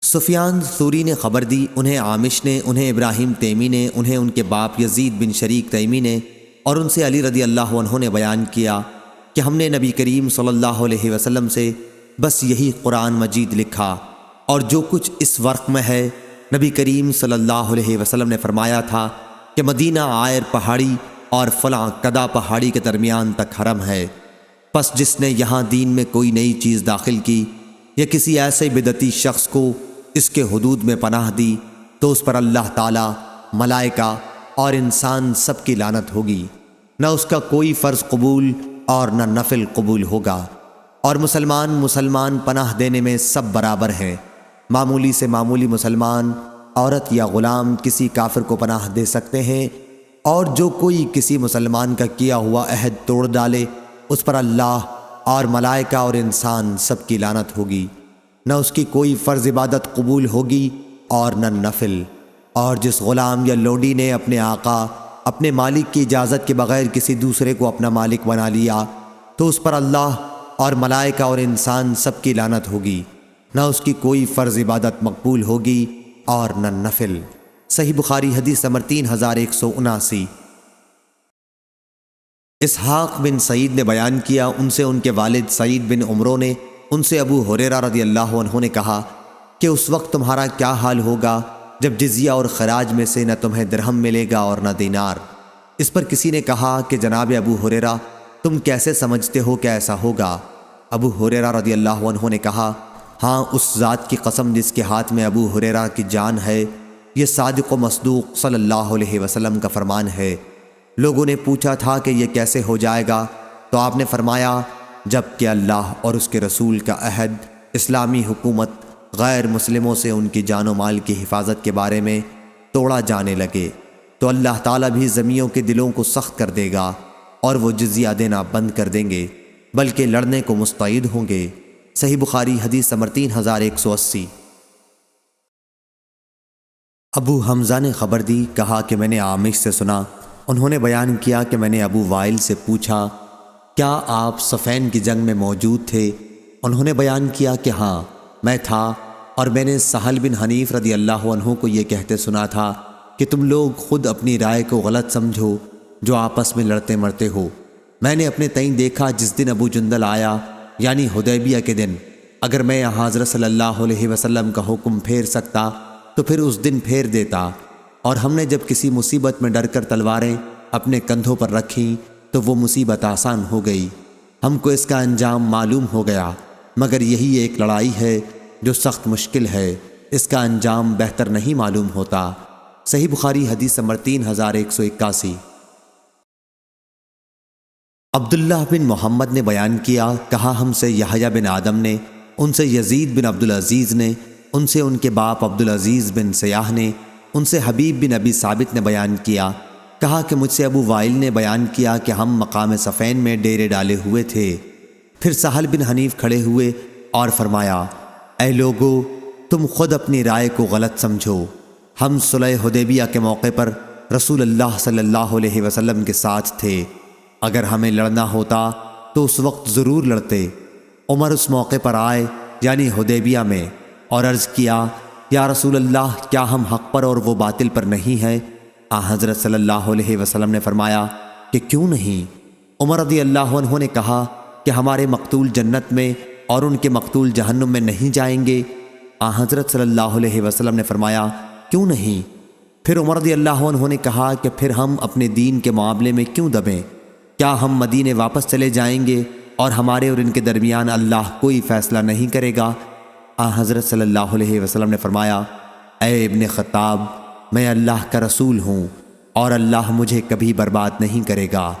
Speaker 1: سفیان ثوری نے خبر دی، انہیں عامش نے، انہیں ابراہیم تیمی نے، انہیں ان کے باپ یزید بن شریک تیمی نے، اور ان سے علی رضی اللہ عنہ نے بیان کیا کہ ہم نے نبی کریم صلی اللہ علیہ وسلم سے بس یہی قرآن مجید لکھا، اور جو کچھ اس ورق میں ہے نبی کریم صلی اللہ علیہ وسلم نے فرمایا تھا کہ مدینہ عائر پہاڑی اور فلاں کدا پہاڑی کے درمیان تک حرم ہے، پس جس نے یہاں دین میں کوئی نئی چیز داخل کی یا کسی ایسے بدعتی شخص کو اس کے حدود میں پناہ دی تو اس پر اللہ تعالی، ملائکہ اور انسان سب کی لعنت ہوگی، نہ اس کا کوئی فرض قبول اور نہ نفل قبول ہوگا، اور مسلمان پناہ دینے میں سب برابر ہیں۔ معمولی سے معمولی مسلمان، عورت یا غلام کسی کافر کو پناہ دے سکتے ہیں، اور جو کوئی کسی مسلمان کا کیا ہوا عہد توڑ ڈالے اس پر اللہ اور ملائکہ اور انسان سب کی لعنت ہوگی، نہ اس کی کوئی فرض عبادت قبول ہوگی اور نہ نفل۔ اور جس غلام یا لونڈی نے اپنے آقا، اپنے مالک کی اجازت کے بغیر کسی دوسرے کو اپنا مالک بنا لیا تو اس پر اللہ اور ملائکہ اور انسان سب کی لعنت ہوگی، نہ اس کی کوئی فرض عبادت مقبول ہوگی اور نہ نفل۔ صحیح بخاری حدیث نمبر 3179۔ اسحاق بن سعید نے بیان کیا، ان سے ان کے والد سعید بن عمرو نے، ان سے ابو ہریرہ رضی اللہ عنہ نے کہا کہ اس وقت تمہارا کیا حال ہوگا جب جزیہ اور خراج میں سے نہ تمہیں درہم ملے گا اور نہ دینار۔ اس پر کسی نے کہا کہ جناب ابو ہریرہ، تم کیسے سمجھتے ہو کہ ایسا ہوگا؟ ابو ہریرہ رضی اللہ عنہ نے کہا، ہاں اس ذات کی قسم جس کے ہاتھ میں ابو ہریرہ کی جان ہے، یہ صادق و مصدوق صلی اللہ علیہ وسلم کا فرمان ہے۔ لوگوں نے پوچھا تھا کہ یہ کیسے ہو جائے گا؟ تو آپ نے فرمایا، جب کہ اللہ اور اس کے رسول کا عہد اسلامی حکومت غیر مسلموں سے ان کی جان و مال کی حفاظت کے بارے میں توڑا جانے لگے تو اللہ تعالیٰ بھی زمیوں کے دلوں کو سخت کر دے گا اور وہ جزیہ دینا بند کر دیں گے، بلکہ لڑنے کو مستعد ہوں گے۔ صحیح بخاری حدیث نمبر 3180۔ ابو حمزہ نے خبر دی، کہا کہ میں نے عامش سے سنا، انہوں نے بیان کیا کہ میں نے ابو وائل سے پوچھا، کیا آپ صفین کی جنگ میں موجود تھے؟ انہوں نے بیان کیا کہ ہاں میں تھا، اور میں نے سہل بن حنیف رضی اللہ عنہ کو یہ کہتے سنا تھا کہ تم لوگ خود اپنی رائے کو غلط سمجھو جو آپس میں لڑتے مرتے ہو۔ میں نے اپنے تئیں دیکھا جس دن ابو جندل آیا، یعنی حدیبیہ کے دن، اگر میں یہاں حضرت صلی اللہ علیہ وسلم کا حکم پھیر سکتا تو پھر اس دن پھیر دیتا، اور ہم نے جب کسی مصیبت میں ڈر کر تلواریں اپنے کندھوں پر رکھیں تو وہ مصیبت آسان ہو گئی۔ ہم کو اس کا انجام معلوم ہو گیا، مگر یہی ایک لڑائی ہے جو سخت مشکل ہے، اس کا انجام بہتر نہیں معلوم ہوتا۔ صحیح بخاری حدیث نمبر 3181۔ عبداللہ بن محمد نے بیان کیا، کہا ہم سے یحییٰ بن آدم نے، ان سے یزید بن عبدالعزیز نے، ان سے ان کے باپ عبدالعزیز بن سیاح نے، ان سے حبیب بن ابی ثابت نے بیان کیا، کہا کہ مجھ سے ابو وائل نے بیان کیا کہ ہم مقام صفین میں ڈیرے ڈالے ہوئے تھے۔ پھر سہل بن حنیف کھڑے ہوئے اور فرمایا، اے لوگو، تم خود اپنی رائے کو غلط سمجھو، ہم صلح حدیبیہ کے موقع پر رسول اللہ صلی اللہ علیہ وسلم کے ساتھ تھے، اگر ہمیں لڑنا ہوتا تو اس وقت ضرور لڑتے۔ عمر اس موقع پر آئے یعنی حدیبیہ میں اور عرض کیا، یا رسول اللہ، کیا ہم حق پر اور وہ باطل پر نہیں ہیں؟ حضرت صلی اللہ علیہ وسلم نے فرمایا کہ کیوں نہیں؟ عمر رضی اللہ عنہ نے کہا کہ ہمارے مقتول جنت میں اور ان کے مقتول جہنم میں نہیں جائیں گے؟ حضرت صلی اللہ علیہ وسلم نے فرمایا کیوں نہیں؟ پھر عمر رضی اللہ عنہ نے کہا کہ پھر ہم اپنے دین کے معاملے میں کیوں دبیں؟ کیا ہم مدینے واپس چلے جائیں گے اور ہمارے اور ان کے درمیان اللہ کوئی فیصلہ نہیں کرے گا؟ حضرت صلی اللہ علیہ وسلم نے فرمایا، اے ابن خطاب، میں اللہ کا رسول ہوں اور اللہ مجھے کبھی برباد نہیں کرے گا۔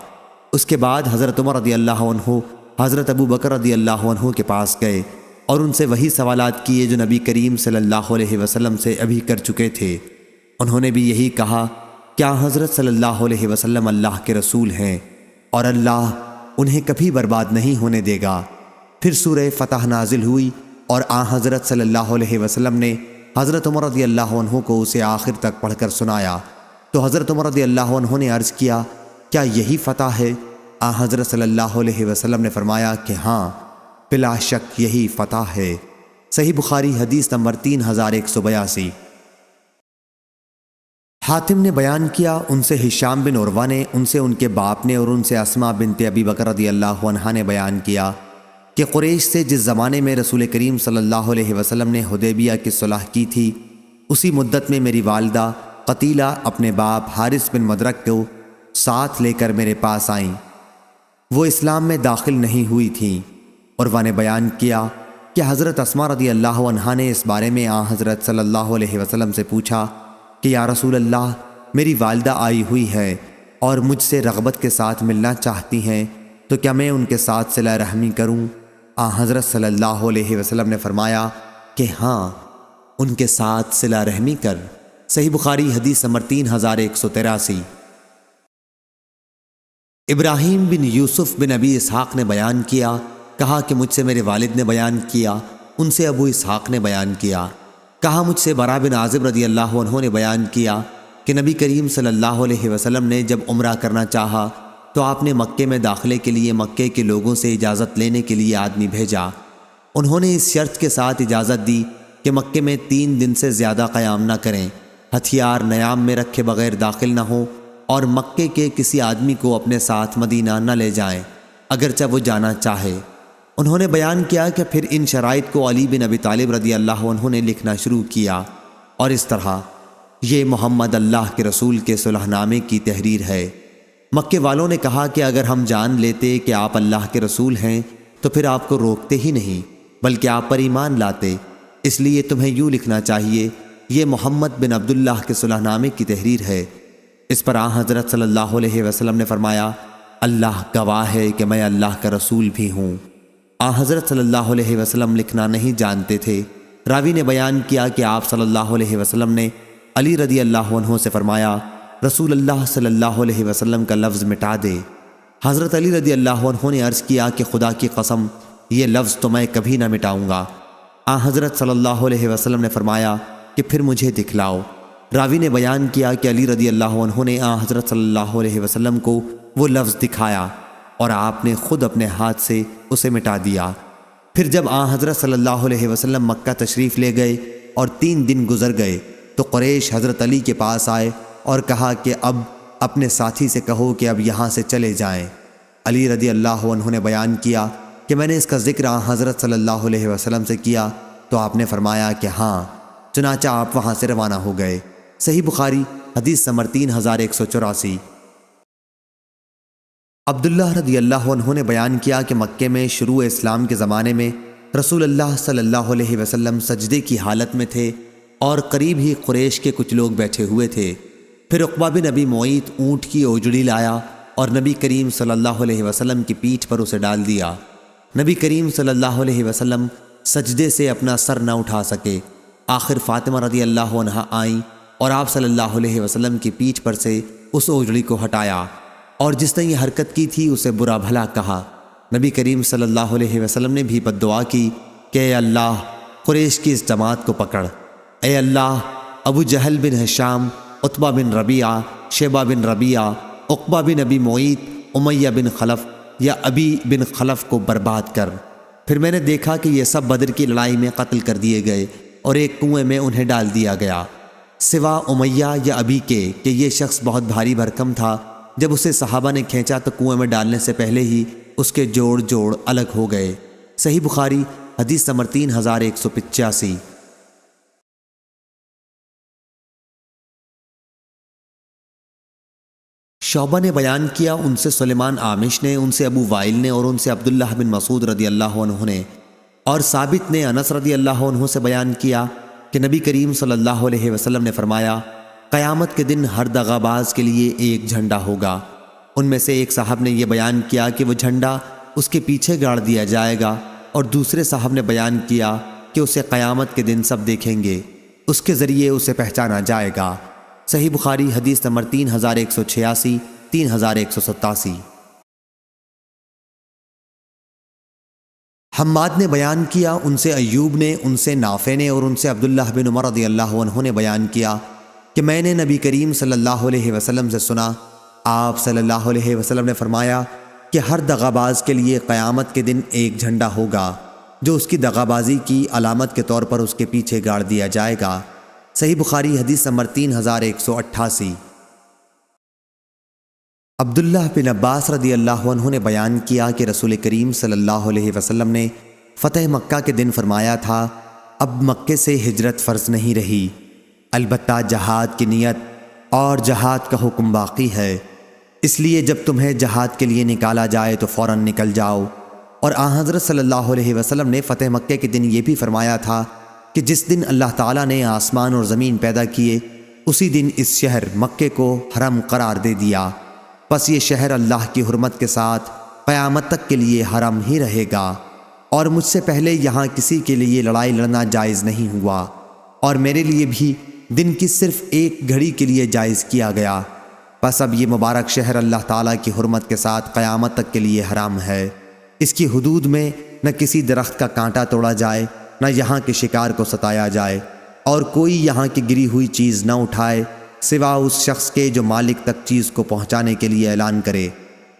Speaker 1: اس کے بعد حضرت عمر رضی اللہ عنہ حضرت ابو بکر رضی اللہ عنہ کے پاس گئے اور ان سے وہی سوالات کیے جو نبی کریم صلی اللہ علیہ وسلم سے ابھی کر چکے تھے۔ انہوں نے بھی یہی کہا، کیا حضرت صلی اللہ علیہ وسلم اللہ کے رسول ہیں اور اللہ انہیں کبھی برباد نہیں ہونے دے گا۔ پھر سورہ فتح نازل ہوئی اور حضرت صلی اللہ علیہ وسلم نے حضرت عمر رضی اللہ عنہ کو اسے آخر تک پڑھ کر سنایا تو حضرت عمر رضی اللہ عنہ نے عرض کیا، کیا یہی فتح ہے؟ حضرت صلی اللہ علیہ وسلم نے فرمایا کہ ہاں، بلا شک یہی فتح ہے۔ صحیح بخاری حدیث نمبر 3182۔ حاتم نے بیان کیا، ان سے ہشام بن عروہ نے، ان سے ان کے باپ نے اور ان سے اسماء بنت ابی بکر رضی اللہ عنہا نے بیان کیا کہ قریش سے جس زمانے میں رسول کریم صلی اللہ علیہ وسلم نے حدیبیہ کی صلح کی تھی، اسی مدت میں میری والدہ قتیلہ اپنے باپ حارث بن مدرک کو ساتھ لے کر میرے پاس آئیں۔ وہ اسلام میں داخل نہیں ہوئی تھیں۔ عروہ نے بیان کیا کہ حضرت اسماء رضی اللہ عنہا نے اس بارے میں حضرت صلی اللہ علیہ وسلم سے پوچھا کہ یا رسول اللہ، میری والدہ آئی ہوئی ہے اور مجھ سے رغبت کے ساتھ ملنا چاہتی ہیں، تو کیا میں ان کے ساتھ صلہ رحمی کروں؟ حضرت صلی اللہ علیہ وسلم نے فرمایا کہ ہاں، ان کے ساتھ صلہ رحمی کر۔ صحیح بخاری حدیث نمبر 3183۔ ابراہیم بن یوسف بن ابی اسحاق نے بیان کیا، کہا کہ مجھ سے میرے والد نے بیان کیا، ان سے ابو اسحاق نے بیان کیا، کہا مجھ سے برا بن عازب رضی اللہ عنہ نے بیان کیا کہ نبی کریم صلی اللہ علیہ وسلم نے جب عمرہ کرنا چاہا تو آپ نے مکے میں داخلے کے لیے مکے کے لوگوں سے اجازت لینے کے لیے آدمی بھیجا۔ انہوں نے اس شرط کے ساتھ اجازت دی کہ مکے میں 3 دن سے زیادہ قیام نہ کریں، ہتھیار نیام میں رکھے بغیر داخل نہ ہوں اور مکے کے کسی آدمی کو اپنے ساتھ مدینہ نہ لے جائیں اگرچہ وہ جانا چاہے۔ انہوں نے بیان کیا کہ پھر ان شرائط کو علی بن ابی طالب رضی اللہ عنہ نے لکھنا شروع کیا، اور اس طرح یہ محمد اللہ کے رسول کے صلح نامے کی تحریر ہے۔ مکے والوں نے کہا کہ اگر ہم جان لیتے کہ آپ اللہ کے رسول ہیں تو پھر آپ کو روکتے ہی نہیں بلکہ آپ پر ایمان لاتے، اس لیے تمہیں یوں لکھنا چاہیے، یہ محمد بن عبداللہ کے صلح نامے کی تحریر ہے۔ اس پر حضرت صلی اللہ علیہ وسلم نے فرمایا، اللہ گواہ ہے کہ میں اللہ کا رسول بھی ہوں۔ حضرت صلی اللہ علیہ وسلم لکھنا نہیں جانتے تھے۔ راوی نے بیان کیا کہ آپ صلی اللہ علیہ وسلم نے علی رضی اللہ عنہ سے فرمایا، رسول اللہ صلی اللہ علیہ وسلم کا لفظ مٹا دے۔ حضرت علی رضی اللہ عنہ نے عرض کیا کہ خدا کی قسم، یہ لفظ تو میں کبھی نہ مٹاؤں گا۔ حضرت صلی اللہ علیہ وسلم نے فرمایا کہ پھر مجھے دکھلاؤ۔ راوی نے بیان کیا کہ علی رضی اللہ عنہ نے حضرت صلی اللہ علیہ وسلم کو وہ لفظ دکھایا اور آپ نے خود اپنے ہاتھ سے اسے مٹا دیا۔ پھر جب حضرت صلی اللہ علیہ وسلم مکہ تشریف لے گئے اور 3 دن گزر گئے تو قریش حضرت علی کے پاس آئے اور کہا کہ اب اپنے ساتھی سے کہو کہ اب یہاں سے چلے جائیں۔ علی رضی اللہ عنہ نے بیان کیا کہ میں نے اس کا ذکر حضرت صلی اللہ علیہ وسلم سے کیا تو آپ نے فرمایا کہ ہاں، چنانچہ آپ وہاں سے روانہ ہو گئے۔ صحیح بخاری حدیث نمبر 3184۔ عبداللہ رضی اللہ عنہ نے بیان کیا کہ مکے میں شروع اسلام کے زمانے میں رسول اللہ صلی اللہ علیہ وسلم سجدے کی حالت میں تھے اور قریب ہی قریش کے کچھ لوگ بیٹھے ہوئے تھے۔ پھر عقبہ بن ابی معیط اونٹ کی اوجڑی لایا اور نبی کریم صلی اللہ علیہ وسلم کی پیٹھ پر اسے ڈال دیا۔ نبی کریم صلی اللہ علیہ وسلم سجدے سے اپنا سر نہ اٹھا سکے۔ آخر فاطمہ رضی اللہ عنہا آئیں اور آپ صلی اللہ علیہ وسلم کی پیٹھ پر سے اس اوجڑی کو ہٹایا، اور جس نے یہ حرکت کی تھی اسے برا بھلا کہا۔ نبی کریم صلی اللہ علیہ وسلم نے بھی بد دعا کی کہ اے اللہ قریش کی اس جماعت کو پکڑ، اے اللہ ابو جہل بن ہشام، عتبہ بن ربیعہ، شیبہ بن ربیعہ، عقبہ بن ابی معیط، امیہ بن خلف یا ابی بن خلف کو برباد کر۔ پھر میں نے دیکھا کہ یہ سب بدر کی لڑائی میں قتل کر دیے گئے اور ایک کنویں میں انہیں ڈال دیا گیا، سوا امیہ یا ابی کے کہ یہ شخص بہت بھاری بھرکم تھا۔ جب اسے صحابہ نے کھینچا تو کنویں میں ڈالنے سے پہلے ہی اس کے جوڑ الگ ہو گئے۔ صحیح بخاری حدیث نمبر 3185۔ شعبہ نے بیان کیا، ان سے سلیمان عامش نے، ان سے ابو وائل نے، اور ان سے عبداللہ بن مسعود رضی اللہ عنہ نے، اور ثابت نے انس رضی اللہ عنہ سے بیان کیا کہ نبی کریم صلی اللہ علیہ وسلم نے فرمایا، قیامت کے دن ہر دغا باز کے لیے ایک جھنڈا ہوگا۔ ان میں سے ایک صاحب نے یہ بیان کیا کہ وہ جھنڈا اس کے پیچھے گاڑ دیا جائے گا، اور دوسرے صاحب نے بیان کیا کہ اسے قیامت کے دن سب دیکھیں گے، اس کے ذریعے اسے پہچانا جائے گا۔ صحیح بخاری حدیث نمبر 3186، 3187۔ حماد نے بیان کیا، ان سے ایوب نے، ان سے نافع نے، اور ان سے عبداللہ بن عمر رضی اللہ عنہ نے بیان کیا کہ میں نے نبی کریم صلی اللہ علیہ وسلم سے سنا، آپ صلی اللہ علیہ وسلم نے فرمایا کہ ہر دغا باز کے لیے قیامت کے دن ایک جھنڈا ہوگا جو اس کی دغا بازی کی علامت کے طور پر اس کے پیچھے گاڑ دیا جائے گا۔ صحیح بخاری حدیث نمبر 3188۔ عبداللہ بن عباس رضی اللہ عنہ نے بیان کیا کہ رسول کریم صلی اللہ علیہ وسلم نے فتح مکہ کے دن فرمایا تھا، اب مکے سے ہجرت فرض نہیں رہی، البتہ جہاد کی نیت اور جہاد کا حکم باقی ہے، اس لیے جب تمہیں جہاد کے لیے نکالا جائے تو فوراً نکل جاؤ۔ اور آن حضرت صلی اللہ علیہ وسلم نے فتح مکہ کے دن یہ بھی فرمایا تھا کہ جس دن اللہ تعالیٰ نے آسمان اور زمین پیدا کیے اسی دن اس شہر مکے کو حرم قرار دے دیا، پس یہ شہر اللہ کی حرمت کے ساتھ قیامت تک کے لیے حرم ہی رہے گا، اور مجھ سے پہلے یہاں کسی کے لیے لڑائی لڑنا جائز نہیں ہوا، اور میرے لیے بھی دن کی صرف ایک گھڑی کے لیے جائز کیا گیا، پس اب یہ مبارک شہر اللہ تعالیٰ کی حرمت کے ساتھ قیامت تک کے لیے حرام ہے۔ اس کی حدود میں نہ کسی درخت کا کانٹا توڑا جائے، نہ یہاں کے شکار کو ستایا جائے، اور کوئی یہاں کی گری ہوئی چیز نہ اٹھائے سوا اس شخص کے جو مالک تک چیز کو پہنچانے کے لیے اعلان کرے،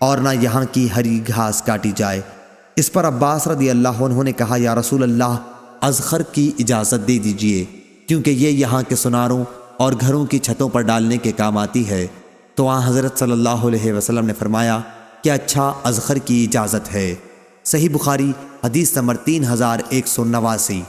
Speaker 1: اور نہ یہاں کی ہری گھاس کاٹی جائے۔ اس پر عباس رضی اللہ عنہ نے کہا، یا رسول اللہ اذخر کی اجازت دے دیجئے، کیونکہ یہ یہاں کے سناروں اور گھروں کی چھتوں پر ڈالنے کے کام آتی ہے۔ تو آن حضرت صلی اللہ علیہ وسلم نے فرمایا کہ اچھا، اذخر کی اجازت ہے۔ صحیح بخاری حدیث نمبر 3189۔